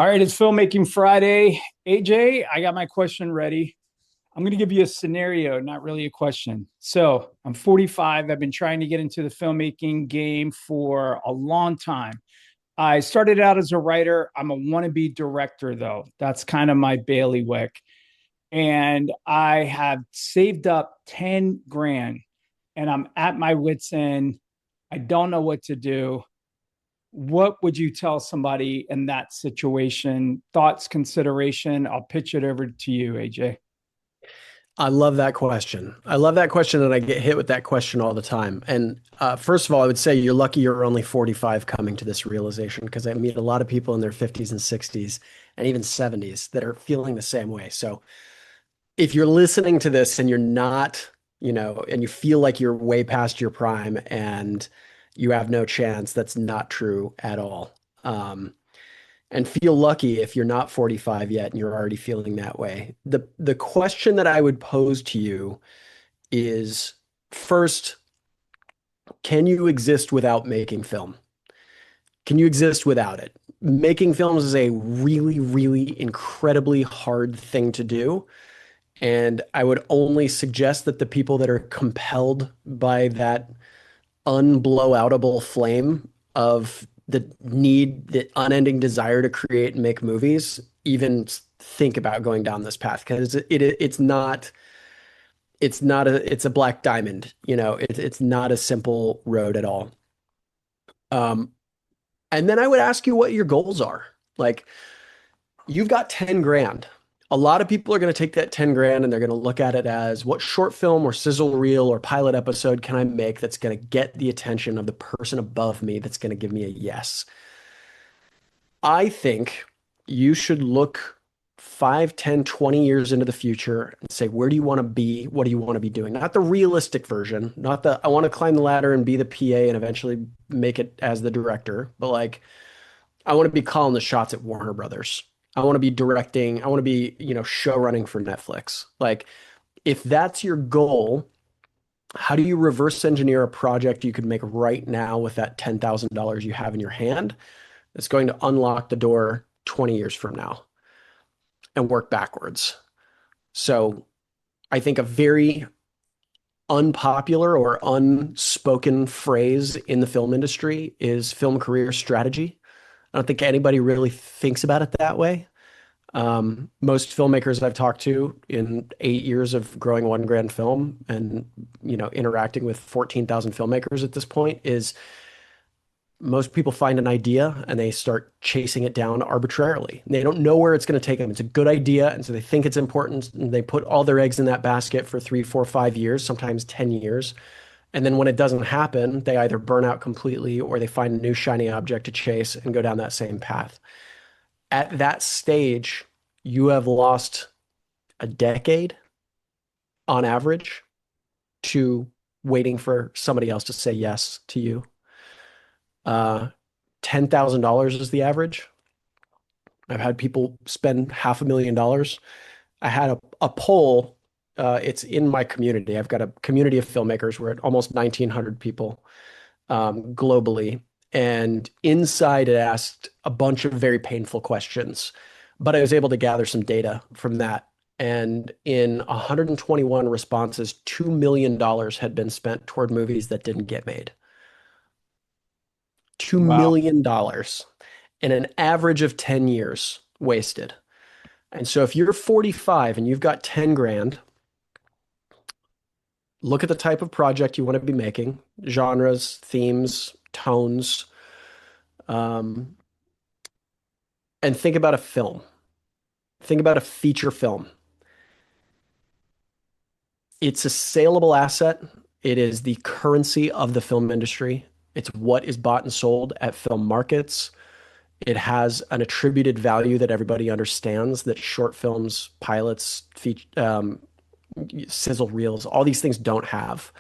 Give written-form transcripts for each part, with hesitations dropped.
All right, it's Filmmaking Friday. AJ, I got my question ready. I'm going to give you a scenario, not really a question. So, I'm 45. I've been trying to get into the filmmaking game for a long time. I started out as a writer. I'm a wannabe director, though. That's kind of my bailiwick. And I have saved up 10 grand and I'm at my wits' end. I don't know what to do. What would you tell somebody in that situation? Thoughts, consideration? I'll pitch it over to you, AJ. I love that question. I love that question, and I get hit with that question all the time. And first of all, I would say you're lucky you're only 45 coming to this realization because I meet a lot of people in their 50s and 60s and even 70s that are feeling the same way. So if you're listening to this and you're not, and you feel like you're way past your prime and you have no chance, that's not true at all. And feel lucky if you're not 45 yet and you're already feeling that way. The question that I would pose to you is first, can you exist without making film? Can you exist without it? Making films is a really, really incredibly hard thing to do. And I would only suggest that the people that are compelled by that unblowoutable flame of the unending desire to create and make movies, even think about going down this path because it's a black diamond. It's not a simple road at all. Um, and then I would ask you what your goals are. Like, you've got 10 grand. A lot of people are going to take that 10 grand and they're going to look at it as what short film or sizzle reel or pilot episode can I make that's going to get the attention of the person above me that's going to give me a yes. I think you should look 5, 10, 20 years into the future and say, where do you want to be? What do you want to be doing? Not the realistic version, not the I want to climb the ladder and be the PA and eventually make it as the director, but like I want to be calling the shots at Warner Brothers. I want to be directing. I want to be, show running for Netflix. Like, if that's your goal, how do you reverse engineer a project you could make right now with that $10,000 you have in your hand that's going to unlock the door 20 years from now and work backwards? So I think a very unpopular or unspoken phrase in the film industry is film career strategy. I don't think anybody really thinks about it that way. Most filmmakers I've talked to in 8 years of growing One Grand Film and interacting with 14,000 filmmakers at this point is most people find an idea and they start chasing it down arbitrarily. They don't know where it's going to take them. It's a good idea, and so they think it's important, and they put all their eggs in that basket for 3, 4, 5 years, sometimes 10 years. And then when it doesn't happen, they either burn out completely or they find a new shiny object to chase and go down that same path. At that stage, you have lost a decade on average to waiting for somebody else to say yes to you. $10,000 is the average. I've had people spend $500,000. I had a poll. It's in my community. I've got a community of filmmakers. We're at almost 1,900 people globally. And inside it asked a bunch of very painful questions, but I was able to gather some data from that. And in 121 responses, $2 million had been spent toward movies that didn't get made. $2 Wow. million in an average of 10 years wasted. And so if you're 45 and you've got 10 grand, look at the type of project you want to be making, genres, themes, tones, um, and think about a film. Think about a feature film. It's a saleable asset. It is the currency of the film industry. It's what is bought and sold at film markets. It has an attributed value that everybody understands that short films, pilots, sizzle reels, all these things don't have.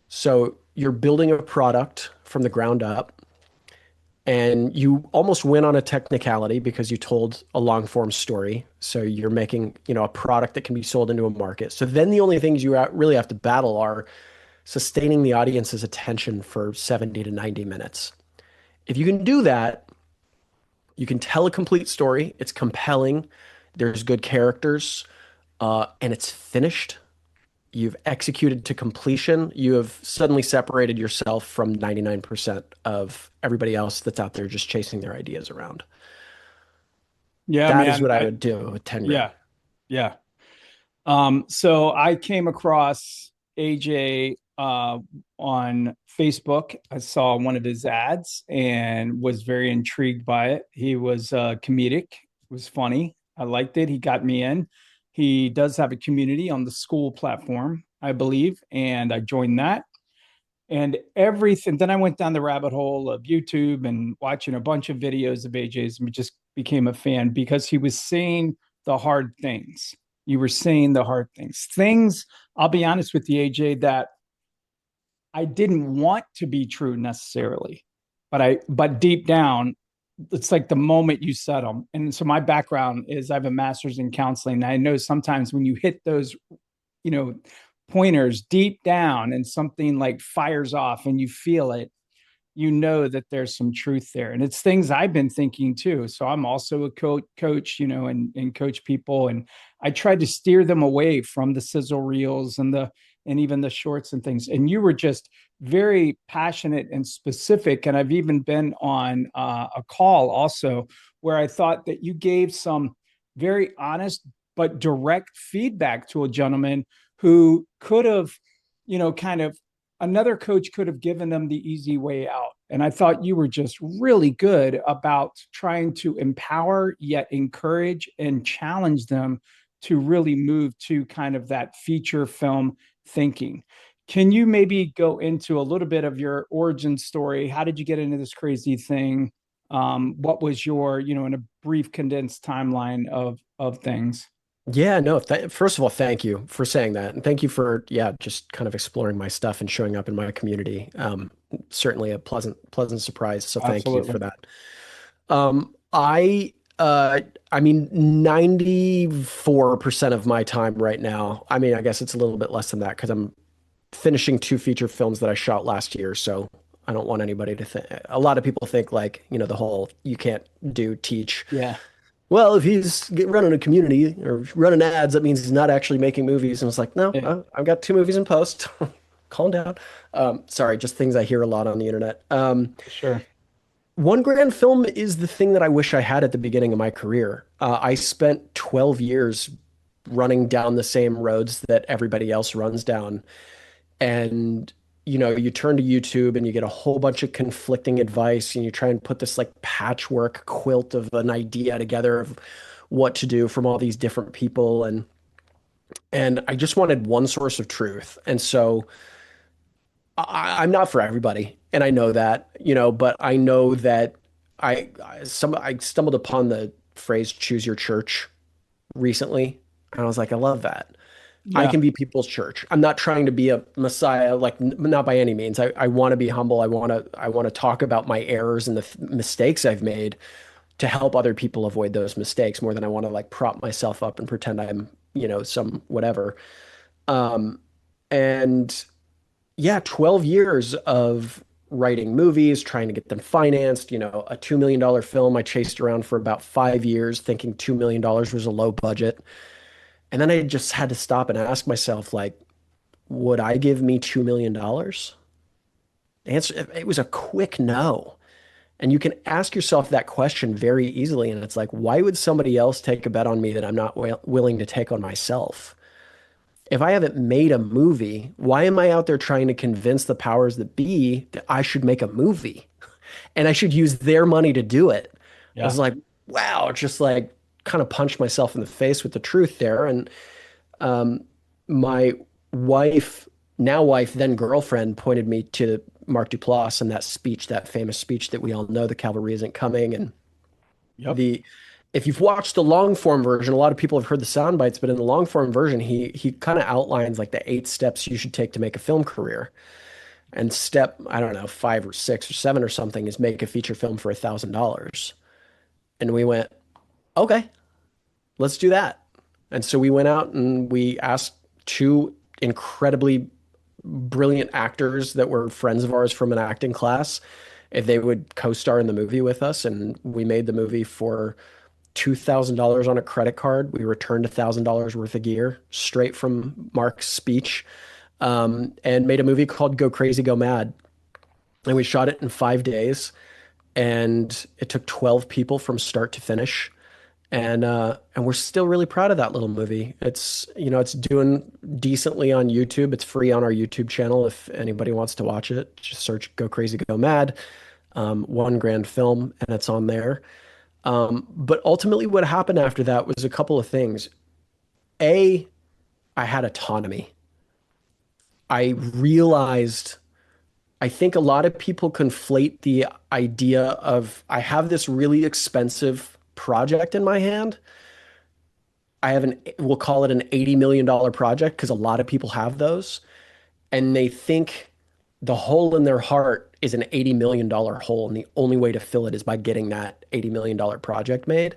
So you're building a product from the ground up, and you almost win on a technicality because you told a long form story. So you're making, a product that can be sold into a market. So then the only things you really have to battle are sustaining the audience's attention for 70 to 90 minutes. If you can do that, You can tell a complete story. It's compelling. There's good characters, and it's finished. You've executed to completion. You have suddenly separated yourself from 99% of everybody else that's out there just chasing their ideas around. Yeah, That is man. what I would do with 10 grand. Yeah, yeah. So I came across AJ on Facebook. I saw one of his ads and was very intrigued by it. He was comedic, it was funny. I liked it. He got me in. He does have a community on the school platform, I believe, and I joined that. And everything. Then I went down the rabbit hole of YouTube and watching a bunch of videos of AJ's and just became a fan because he was saying the hard things. You were saying the hard things. Things, I'll be honest with you, AJ, that I didn't want to be true necessarily. But deep down, it's like the moment you said them. And so my background is I have a master's in counseling. And I know sometimes when you hit those, you know, pointers deep down and something like fires off and you feel it, you know that there's some truth there. And it's things I've been thinking too. So I'm also a coach, and coach people. And I tried to steer them away from the sizzle reels and even the shorts and things. And you were just very passionate and specific. And I've even been on a call also where I thought that you gave some very honest but direct feedback to a gentleman who could have, kind of another coach could have given them the easy way out. And I thought you were just really good about trying to empower, yet encourage and challenge them to really move to kind of that feature film thinking. Can you maybe go into a little bit of your origin story? How did you get into this crazy thing? What was your, in a brief condensed timeline of things? Yeah, no, first of all, thank you for saying that. And thank you for, yeah, just kind of exploring my stuff and showing up in my community. Certainly a pleasant surprise. So thank you for Absolutely. that. I mean, 94% of my time right now, I mean, I guess it's a little bit less than that because I'm finishing two feature films that I shot last year. So I don't want anybody to think, a lot of people think like, the whole you can't teach. Yeah. Well, if he's running a community or running ads, that means he's not actually making movies. And it's like, no, Yeah. I've got two movies in post. Calm down. Sorry, just things I hear a lot on the internet. Sure. One grand film is the thing that I wish I had at the beginning of my career. I spent 12 years running down the same roads that everybody else runs down. And, you turn to YouTube and you get a whole bunch of conflicting advice and you try and put this like patchwork quilt of an idea together of what to do from all these different people. And I just wanted one source of truth. And so I'm not for everybody, and I know that, but I know that I stumbled upon the phrase "choose your church" recently, and I was like, I love that. I Yeah. can be people's church. I'm not trying to be a messiah, like not by any means. I want to be humble. I want to talk about my errors and the mistakes I've made to help other people avoid those mistakes more than I want to like prop myself up and pretend I'm, some whatever. And yeah, 12 years of writing movies, trying to get them financed, a $2 million film I chased around for about 5 years, thinking $2 million was a low budget. And then I just had to stop and ask myself, like, would I give me $2 million? Answer, it was a quick no. And you can ask yourself that question very easily. And it's like, why would somebody else take a bet on me that I'm not willing to take on myself? If I haven't made a movie, why am I out there trying to convince the powers that be that I should make a movie and I should use their money to do it? I was Yeah. like, wow, just like kind of punched myself in the face with the truth there. And my wife, now wife, then girlfriend, pointed me to Mark Duplass and that speech, that famous speech that we all know, the cavalry isn't coming. And Yep. the if you've watched the long form version, a lot of people have heard the sound bites, but in the long form version, he kind of outlines like the 8 steps you should take to make a film career. And step, I don't know, 5 or 6 or 7 or something is make a feature film for $1,000. And we went, okay, let's do that. And so we went out and we asked two incredibly brilliant actors that were friends of ours from an acting class. if they would co-star in the movie with us. And we made the movie for $2,000 on a credit card. We returned $1,000 worth of gear straight from Mark's speech, and made a movie called Go Crazy, Go Mad. And we shot it in 5 days, and it took 12 people from start to finish. And we're still really proud of that little movie. It's doing decently on YouTube. It's free on our YouTube channel if anybody wants to watch it. Just search Go Crazy, Go Mad, One Grand Film, and it's on there. But ultimately, what happened after that was a couple of things. A, I had autonomy. I realized, I think a lot of people conflate the idea of I have this really expensive project in my hand. We'll call it an $80 million project because a lot of people have those. And they think the hole in their heart is an $80 million hole. And the only way to fill it is by getting that $80 million project made.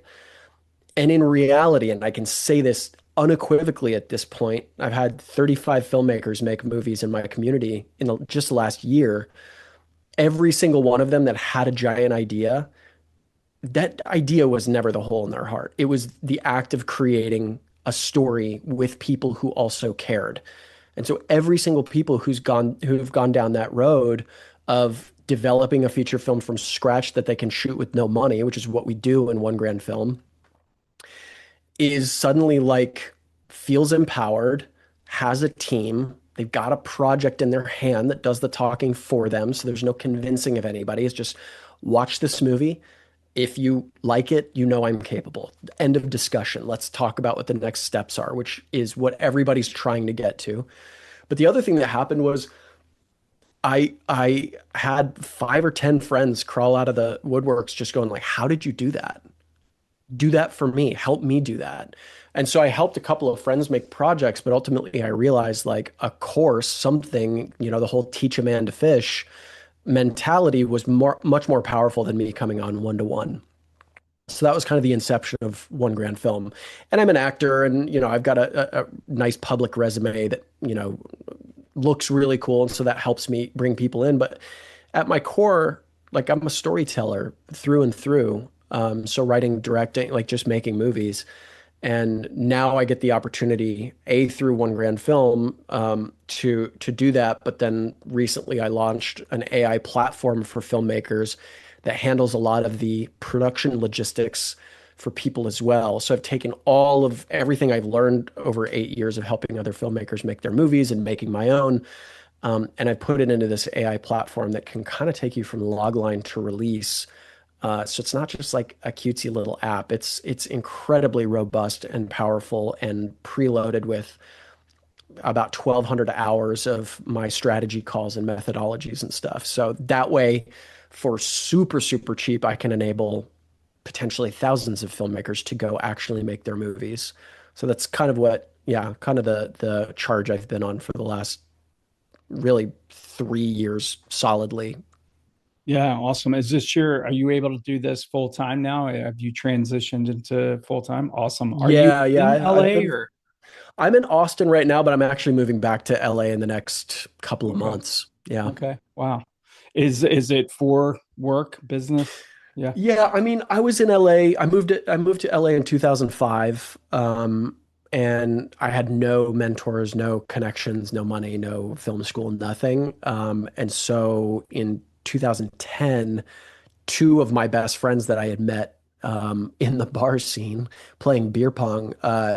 And in reality, and I can say this unequivocally at this point, I've had 35 filmmakers make movies in my community in just the last year. Every single one of them that had a giant idea, that idea was never the hole in their heart. It was the act of creating a story with people who also cared. And so every single people who've gone down that road of developing a feature film from scratch that they can shoot with no money, which is what we do in One Grand Film, is suddenly like feels empowered, has a team, they've got a project in their hand that does the talking for them. So there's no convincing of anybody. It's just watch this movie. If you like it, you know I'm capable. End of discussion. Let's talk about what the next steps are, which is what everybody's trying to get to. But the other thing that happened was I had 5 or 10 friends crawl out of the woodworks just going like, how did you do that? Do that for me. Help me do that. And so I helped a couple of friends make projects, but ultimately I realized like a course, something, the whole teach a man to fish mentality was much more powerful than me coming on one to one. So that was kind of the inception of One Grand Film. And I'm an actor, and I've got a nice public resume that looks really cool, and so that helps me bring people in. But at my core, like I'm a storyteller through and through. So writing, directing, like just making movies. And now I get the opportunity, through One Grand Film, to do that. But then recently I launched an AI platform for filmmakers that handles a lot of the production logistics for people as well. So I've taken all of everything I've learned over 8 years of helping other filmmakers make their movies and making my own. And I put it into this AI platform that can kind of take you from logline to release. So it's not just like a cutesy little app. It's incredibly robust and powerful and preloaded with about 1,200 hours of my strategy calls and methodologies and stuff. So that way, for super, super cheap, I can enable potentially thousands of filmmakers to go actually make their movies. So that's kind of kind of the charge I've been on for the last really 3 years solidly. Yeah, awesome. Are you able to do this full time now? Have you transitioned into full time? Awesome. Are you Yeah, yeah. in I've LA been or? I'm in Austin right now, but I'm actually moving back to LA in the next couple of Okay. months. Yeah. Okay. Wow. Is it for work, business? Yeah. Yeah, I mean, I was in LA. I moved to LA in 2005. And I had no mentors, no connections, no money, no film school, nothing. And so in 2010, two of my best friends that I had met in the bar scene playing beer pong,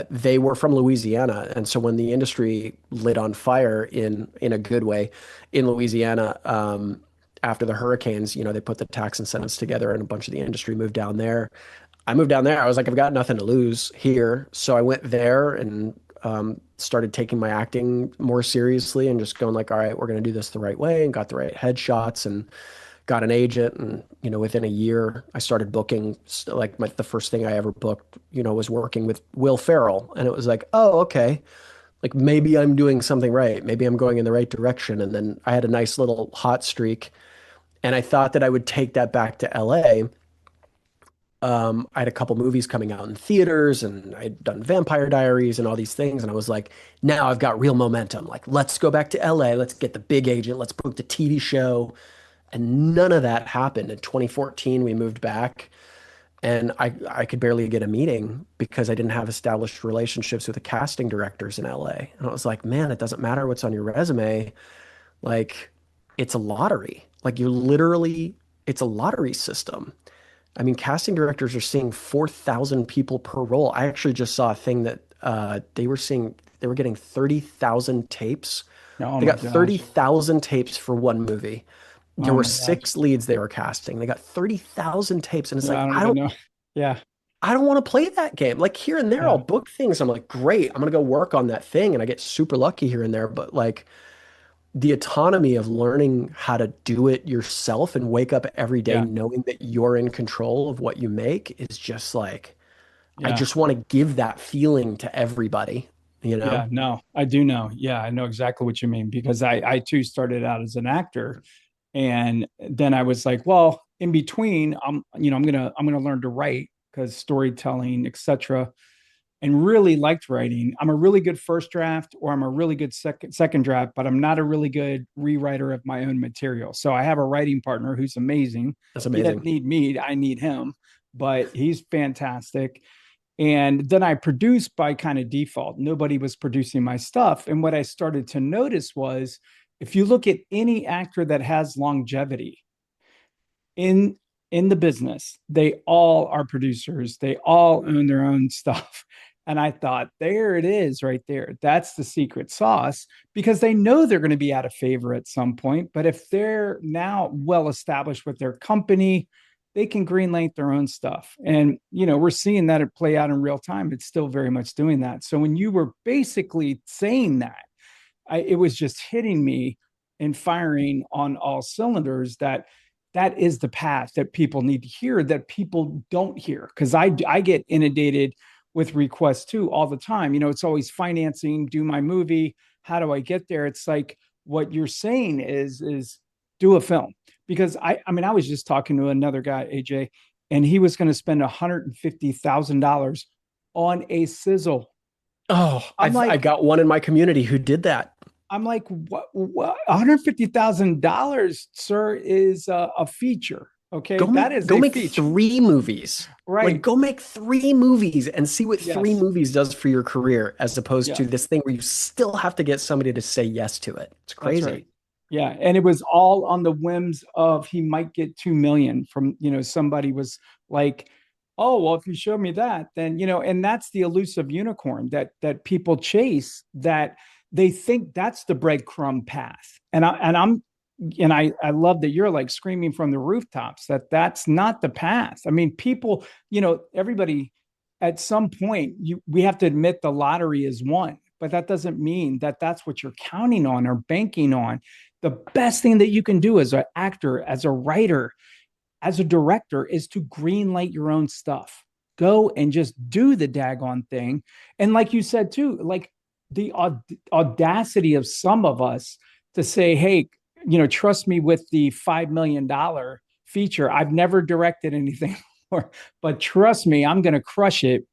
they were from Louisiana. And so when the industry lit on fire in a good way in Louisiana, after the hurricanes, they put the tax incentives together and a bunch of the industry moved down there. I moved down there. I was like, I've got nothing to lose here. So I went there and started taking my acting more seriously and just going like, all right, we're going to do this the right way, and got the right headshots and got an agent. And, within a year, I started booking, like the first thing I ever booked, was working with Will Ferrell. And it was like, oh, okay. Like maybe I'm doing something right. Maybe I'm going in the right direction. And then I had a nice little hot streak. And I thought that I would take that back to LA. I had a couple movies coming out in theaters, and I'd done Vampire Diaries and all these things. And I was like, now I've got real momentum. Like, let's go back to LA. Let's get the big agent. Let's book the TV show. And none of that happened. In 2014, we moved back, and I could barely get a meeting because I didn't have established relationships with the casting directors in LA. And I was like, man, it doesn't matter what's on your resume. Like, it's a lottery. Like, you're literally, it's a lottery system. I mean, casting directors are seeing 4,000 people per role. I actually just saw a thing that they were getting 30,000 tapes. Oh They my got gosh. 30,000 tapes for one movie. There Oh were my gosh. six leads they were casting. They got 30,000 tapes. And it's Yeah, like, I don't even know. Yeah. I don't want to play that game. Like here and there, I'll Yeah. book things. I'm like, great, I'm gonna go work on that thing. And I get super lucky here and there. But like the autonomy of learning how to do it yourself and wake up every day Yeah. knowing that you're in control of what you make is just like, I Yeah. just want to give that feeling to everybody, you know? Yeah, no, I do know. Yeah, I know exactly what you mean because I too started out as an actor and then I was like, well, in between, I'm gonna learn to write because storytelling, etc. And really liked writing. I'm a really good first draft or I'm a really good second draft, but I'm not a really good rewriter of my own material. So I have a writing partner who's amazing. That's He doesn't amazing. need me, I need him, but he's fantastic. And then I produced by kind of default. Nobody was producing my stuff. And what I started to notice was if you look at any actor that has longevity in the business, they all are producers. They all own their own stuff. And I thought, there it is right there. That's the secret sauce because they know they're going to be out of favor at some point. But if they're now well established with their company, they can greenlight their own stuff. And, we're seeing that it play out in real time. It's still very much doing that. So when you were basically saying that, it was just hitting me and firing on all cylinders that is the path that people need to hear that people don't hear because I get inundated with requests too all the time. It's always financing, do my movie, how do I get there? It's like what you're saying is do a film because I mean I was just talking to another guy, AJ, and he was going to spend $150,000 on a sizzle. Oh, I'm I like, got one in my community who did that. what $150,000, sir, is a feature. Okay. That is Go a make feature. three movies. Like Right. go make three movies and see what three Yes. movies does for your career as opposed Yeah. to this thing where you still have to get somebody to say yes to it. It's That's right. crazy. Yeah. And it was all on the whims of he might get 2 million from, somebody was like, oh, well, if you show me that, then, and that's the elusive unicorn that people chase that they think that's the breadcrumb path. And I love that you're like screaming from the rooftops that that's not the path. I mean, people, everybody at some point we have to admit the lottery is won, but that doesn't mean that that's what you're counting on or banking on. The best thing that you can do as an actor, as a writer, as a director is to green light your own stuff. Go and just do the daggone thing. And like you said too, like the audacity of some of us to say, hey, trust me with the $5 million feature. I've never directed anything before, but trust me, I'm going to crush it.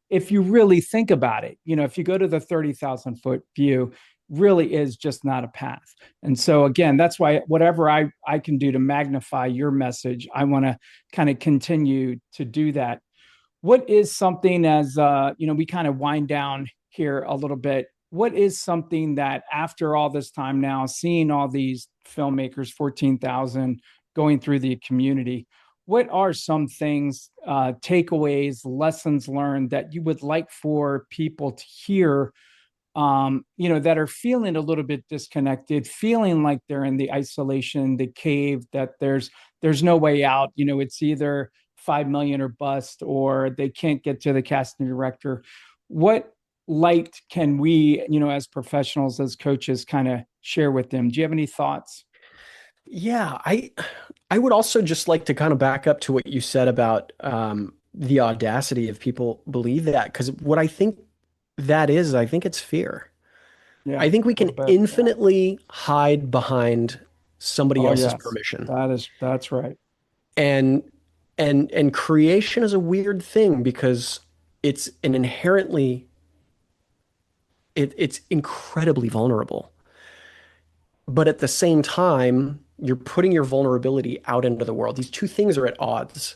If you really think about it, if you go to the 30,000 foot view, really is just not a path. And so again, that's why whatever I can do to magnify your message, I want to kind of continue to do that. What is something as we kind of wind down here a little bit? What is something that after all this time now, seeing all these filmmakers, 14,000 going through the community, what are some things, takeaways, lessons learned that you would like for people to hear, that are feeling a little bit disconnected, feeling like they're in the isolation, the cave, that there's no way out. It's either 5 million or bust, or they can't get to the casting director. What light can we, as professionals, as coaches, kind of share with them? Do you have any thoughts? Yeah, I would also just like to kind of back up to what you said about the audacity of people believe that because what I think that is, I think it's fear. Yeah, I think we a can little bit. Yeah. infinitely hide behind somebody Oh else's yes, permission. that's right. And and creation is a weird thing because it's an inherently it's incredibly vulnerable. But at the same time, You're putting your vulnerability out into the world. These two things are at odds.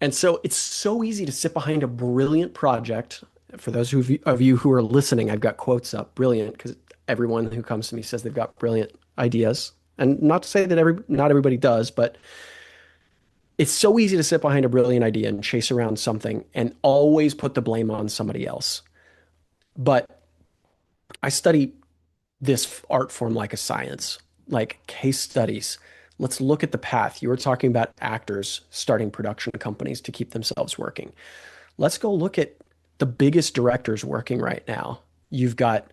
And so it's so easy to sit behind a brilliant project. For those of you who are listening, I've got quotes up, brilliant, because everyone who comes to me says they've got brilliant ideas. And not to say that not everybody does, but it's so easy to sit behind a brilliant idea and chase around something and always put the blame on somebody else. But I study this art form like a science, like case studies. Let's look at the path. You were talking about actors starting production companies to keep themselves working. Let's go look at the biggest directors working right now. You've got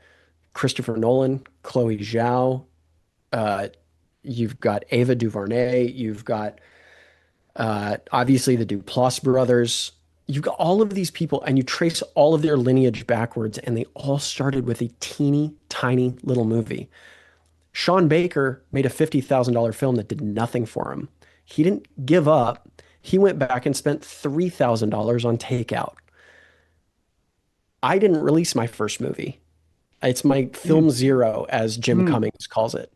Christopher Nolan, Chloe Zhao, uh, you've got Ava DuVernay, you've got obviously the Duplass brothers. You've got all of these people, and you trace all of their lineage backwards, and they all started with a teeny tiny little movie. Sean Baker made a $50,000 film that did nothing for him. He didn't give up. He went back and spent $3,000 on takeout. I didn't release my first movie. It's my Mm, film zero, as Jim mm, Cummings calls it.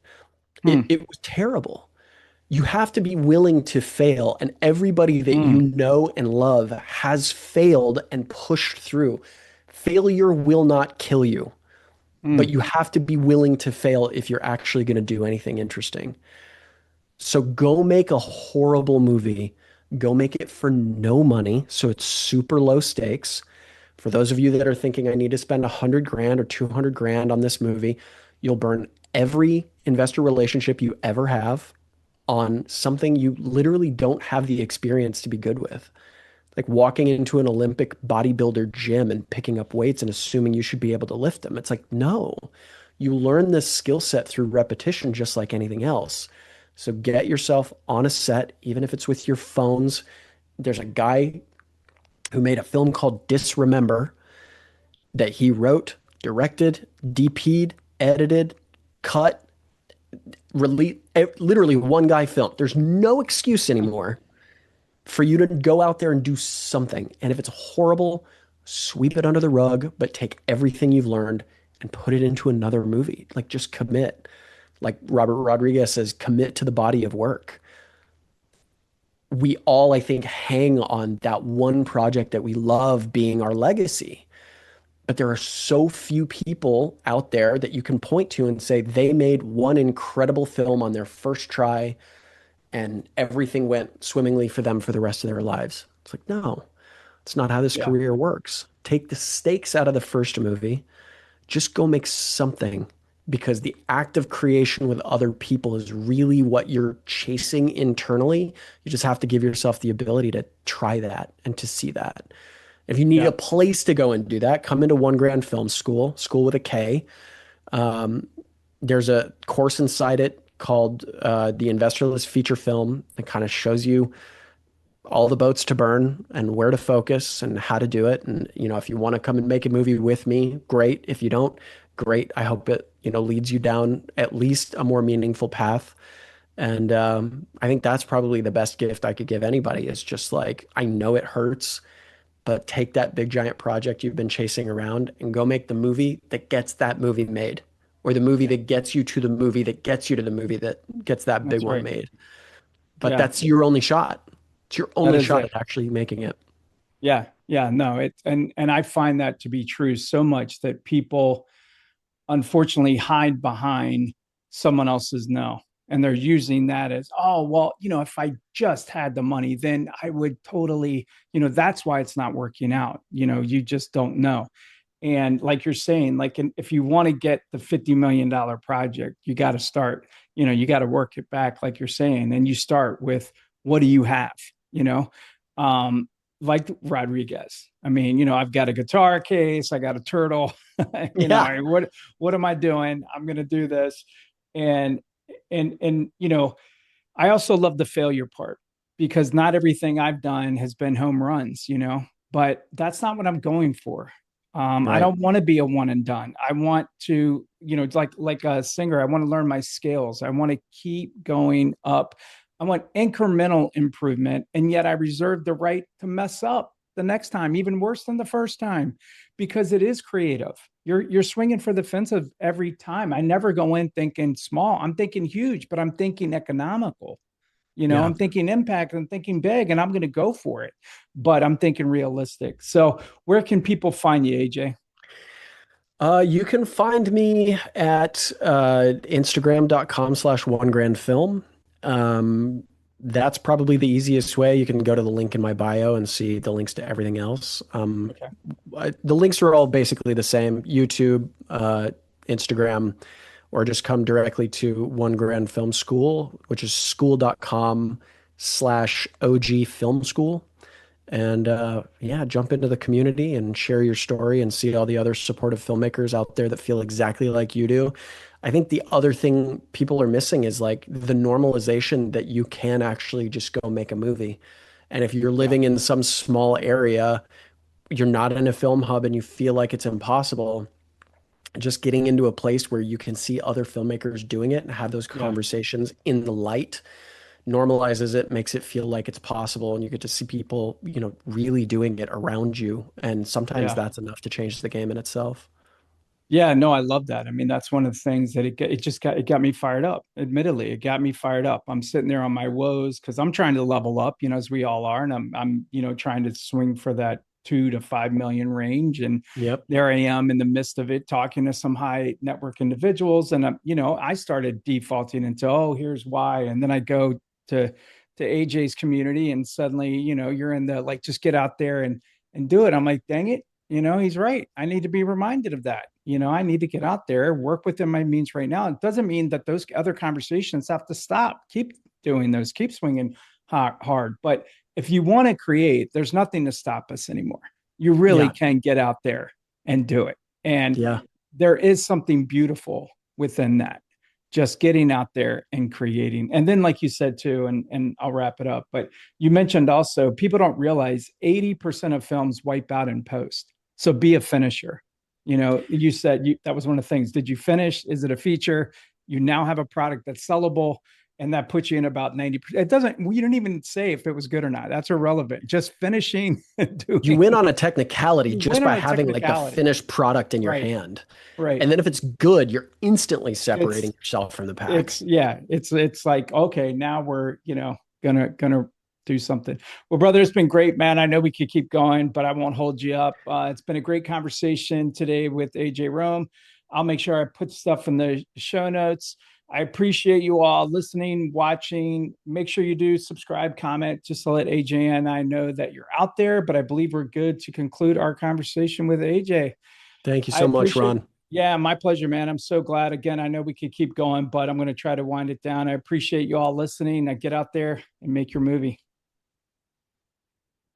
mm, It was terrible. You have to be willing to fail, and everybody that you mm, know and love has failed and pushed through. Failure will not kill you, but mm. you have to be willing to fail if you're actually going to do anything interesting. So go make a horrible movie. Go make it for no money, so it's super low stakes. For those of you that are thinking I need to spend 100 grand or 200 grand on this movie, you'll burn every investor relationship you ever have on something you literally don't have the experience to be good with. Like walking into an Olympic bodybuilder gym and picking up weights and assuming you should be able to lift them. It's like, no, you learn this skill set through repetition, just like anything else. So get yourself on a set, even if it's with your phones. There's a guy who made a film called Disremember that he wrote, directed, DP'd, edited, cut, release, literally one guy film. There's no excuse anymore for you to go out there and do something. And if it's horrible, sweep it under the rug, but take everything you've learned and put it into another movie. Like just commit. Like Robert Rodriguez says, commit to the body of work. We all, I think, hang on that one project that we love being our legacy. But there are so few people out there that you can point to and say they made one incredible film on their first try and everything went swimmingly for them for the rest of their lives. It's like, no, it's not how this Yeah, career works. Take the stakes out of the first movie. Just go make something because the act of creation with other people is really what you're chasing internally. You just have to give yourself the ability to try that and to see that. If you need yeah, a place to go and do that, come into One Grand Film School, school with a K. Um, there's a course inside it called the Investorless Feature Film that kind of shows you all the boats to burn and where to focus and how to do it. And, you know, if you want to come and make a movie with me, great. If you don't, great. I hope it, you know, leads you down at least a more meaningful path. And I think that's probably the best gift I could give anybody is just like, I know it hurts, but take that big giant project you've been chasing around and go make the movie that gets that movie made, or the movie yeah. that gets you to the movie that gets you to the movie that gets that big That's one right. made. But Yeah, that's your only shot. It's your that only is shot it. at actually making it. Yeah, yeah. No, it and I find that to be true so much that people unfortunately hide behind someone else's no. And they're using that as, oh, well, if I just had the money, then I would totally, that's why it's not working out. You just don't know. And like you're saying, like if you want to get the $50 million project, you got to start, you got to work it back, like you're saying. And you start with what do you have, you know? Um, like Rodriguez. I mean, I've got a guitar case, I got a turtle, Yeah. what am I doing? I'm gonna do this. And and I also love the failure part because not everything I've done has been home runs, but that's not what I'm going for. I Right. don't want to be a one and done. I want to, like a singer, I want to learn my scales. I want to keep going up. I want incremental improvement, and yet I reserve the right to mess up. the next time, even worse than the first time, because it is creative. You're swinging for the fences every time. I never go in thinking small. I'm thinking huge, but I'm thinking economical. Yeah. I'm thinking impact, I'm thinking big, and I'm going to go for it. But I'm thinking realistic. So where can people find you, AJ? You can find me at Instagram.com/1 grand film. Um, that's probably the easiest way. You can go to the link in my bio and see the links to everything else. Okay. The links are all basically the same: YouTube, Instagram, or just come directly to One Grand Film School, which is school.com/OG Film School. And yeah, jump into the community and share your story and see all the other supportive filmmakers out there that feel exactly like you do. I think the other thing people are missing is like the normalization that you can actually just go make a movie. And if you're Yeah. living in some small area, you're not in a film hub and you feel like it's impossible, just getting into a place where you can see other filmmakers doing it and have those Yeah. conversations in the light normalizes it, makes it feel like it's possible, and you get to see people, really doing it around you. And sometimes Yeah. that's enough to change the game in itself. Yeah, no, I love that. I mean, that's one of the things that it got me fired up. Admittedly, it got me fired up. I'm sitting there on my woes because I'm trying to level up, as we all are, and I'm trying to swing for that 2 to 5 million range. And Yep. there I am in the midst of it, talking to some high network individuals, and I started defaulting into, oh, here's why, and then I go to AJ's community, and suddenly, you're in the like, just get out there and do it. I'm like, dang it, he's right. I need to be reminded of that. I need to get out there, work within my means right now. It doesn't mean that those other conversations have to stop. Keep doing those, keep swinging hard. But if you want to create, there's nothing to stop us anymore. You really Yeah. can get out there and do it. And Yeah. there is something beautiful within that, just getting out there and creating. And then, like you said too, and I'll wrap it up, but you mentioned also people don't realize 80% of films wipe out in post. So be a finisher. You said that was one of the things. Did you finish? Is it a feature? You now have a product that's sellable, and that puts you in about 90%. It doesn't, you didn't even say if it was good or not. That's irrelevant. Just finishing and You win doing, on a technicality you just win on by a having like the technicality. finished product in your Right. hand. Right. And then if it's good, you're instantly It's separating yourself from the pack. it's yeah, it's like, okay, now we're, gonna do something. Well, brother, it's been great, man. I know we could keep going, but I won't hold you up. It's been a great conversation today with AJ Rome. I'll make sure I put stuff in the show notes. I appreciate you all listening, watching. Make sure you do subscribe, comment, just to let AJ and I know that you're out there. But I believe we're good to conclude our conversation with AJ. Thank you I so much, appreciate. Ron. Yeah, my pleasure, man. I'm so glad. Again, I know we could keep going, but I'm going to try to wind it down. I appreciate you all listening. Now get out there and make your movie.